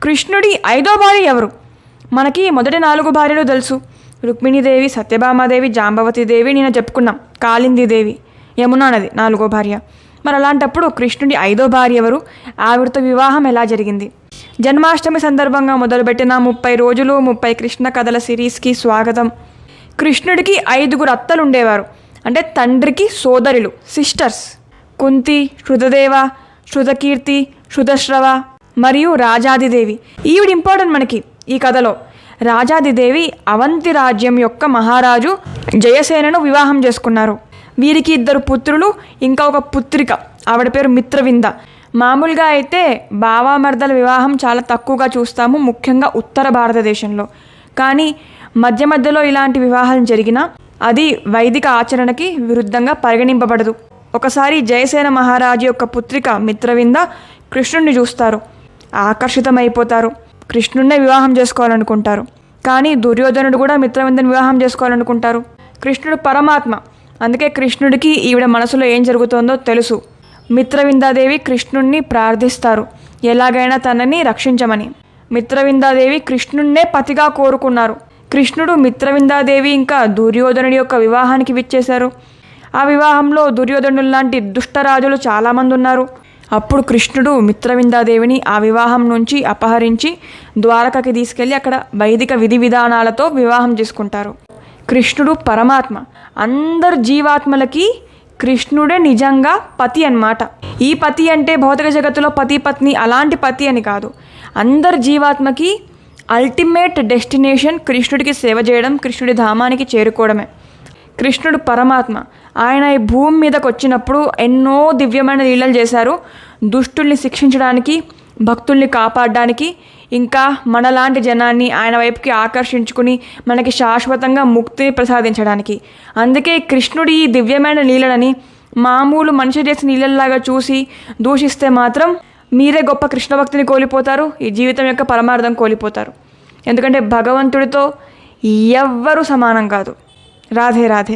కృష్ణుడి 5వ భార్య ఎవరు? మనకి మొదటి 4 భార్యలు తెలుసు. రుక్మిణీదేవి, సత్యభామాదేవి, జాంబవతీదేవి, నేను చెప్పుకున్నాం కాళిందీదేవి, యమునా నది 4వ భార్య. మరి అలాంటప్పుడు కృష్ణుడి 5వ భార్య ఎవరు? ఆవిడతో వివాహం ఎలా జరిగింది? జన్మాష్టమి సందర్భంగా మొదలుపెట్టిన 30 రోజులు 30 కృష్ణ కథల సిరీస్కి స్వాగతం. కృష్ణుడికి 5గురు అత్తలు ఉండేవారు, అంటే తండ్రికి సోదరులు, సిస్టర్స్. కుంతి, శృతదేవ, శృతకీర్తి, శృతశ్రవ మరియు రాజాదిదేవి. ఈవిడ ఇంపార్టెంట్ మనకి ఈ కథలో. రాజాదిదేవి అవంతి రాజ్యం యొక్క మహారాజు జయసేనను వివాహం చేసుకున్నారు. వీరికి 2 పుత్రులు, ఇంకా ఒక పుత్రిక, ఆవిడ పేరు మిత్రవింద. మామూలుగా అయితే బావామర్దల వివాహం చాలా తక్కువగా చూస్తాము, ముఖ్యంగా ఉత్తర భారతదేశంలో. కానీ మధ్య మధ్యలో ఇలాంటి వివాహాలు జరిగినా అది వైదిక ఆచరణకి విరుద్ధంగా పరిగణింపబడదు. ఒకసారి జయసేన మహారాజు యొక్క పుత్రిక మిత్రవింద కృష్ణుడిని చూస్తారు, ఆకర్షితమైపోతారు, కృష్ణుడినే వివాహం చేసుకోవాలనుకుంటారు. కానీ దుర్యోధనుడు కూడా మిత్రవిందని వివాహం చేసుకోవాలనుకుంటారు. కృష్ణుడు పరమాత్మ, అందుకే కృష్ణుడికి ఈవిడ మనసులో ఏం జరుగుతుందో తెలుసు. మిత్రవిందాదేవి కృష్ణుడిని ప్రార్థిస్తారు, ఎలాగైనా తనని రక్షించమని. మిత్రవిందాదేవి కృష్ణుడినే పతిగా కోరుకున్నారు. కృష్ణుడు మిత్రవిందాదేవి ఇంకా దుర్యోధనుడి యొక్క వివాహానికి విచ్చేశారు. ఆ వివాహంలో దుర్యోధనుడు లాంటి దుష్టరాజులు చాలామంది ఉన్నారు. అప్పుడు కృష్ణుడు మిత్రవిందాదేవిని ఆ వివాహం నుంచి అపహరించి ద్వారకకి తీసుకెళ్ళి అక్కడ వైదిక విధి విధానాలతో వివాహం చేసుకుంటారు. కృష్ణుడు పరమాత్మ, అందరు జీవాత్మలకి కృష్ణుడే నిజంగా పతి అన్నమాట. ఈ పతి అంటే భౌతిక జగత్తులో పతి పత్ని అలాంటి పతి అని కాదు. అందరు జీవాత్మకి అల్టిమేట్ డెస్టినేషన్ కృష్ణుడికి సేవ చేయడం, కృష్ణుడి ధామానికి చేరుకోవడమే. కృష్ణుడు పరమాత్మ. ఆయన ఈ భూమి మీదకి వచ్చినప్పుడు ఎన్నో దివ్యమైన లీలలు చేశారు, దుష్టుల్ని శిక్షించడానికి, భక్తుల్ని కాపాడడానికి, ఇంకా మనలాంటి జనాన్ని ఆయన వైపుకి ఆకర్షించుకుని మనకి శాశ్వతంగా ముక్తిని ప్రసాదించడానికి. అందుకే కృష్ణుడి ఈ దివ్యమైన లీలలని మామూలు మనిషి చేసిన లీలల్లాగా చూసి దూషిస్తే మాత్రం మీరే గొప్ప కృష్ణ భక్తిని కోల్పోతారు, ఈ జీవితం యొక్క పరమార్థం కోల్పోతారు. ఎందుకంటే భగవంతుడితో ఎవ్వరూ సమానం కాదు. రాధే రాధే.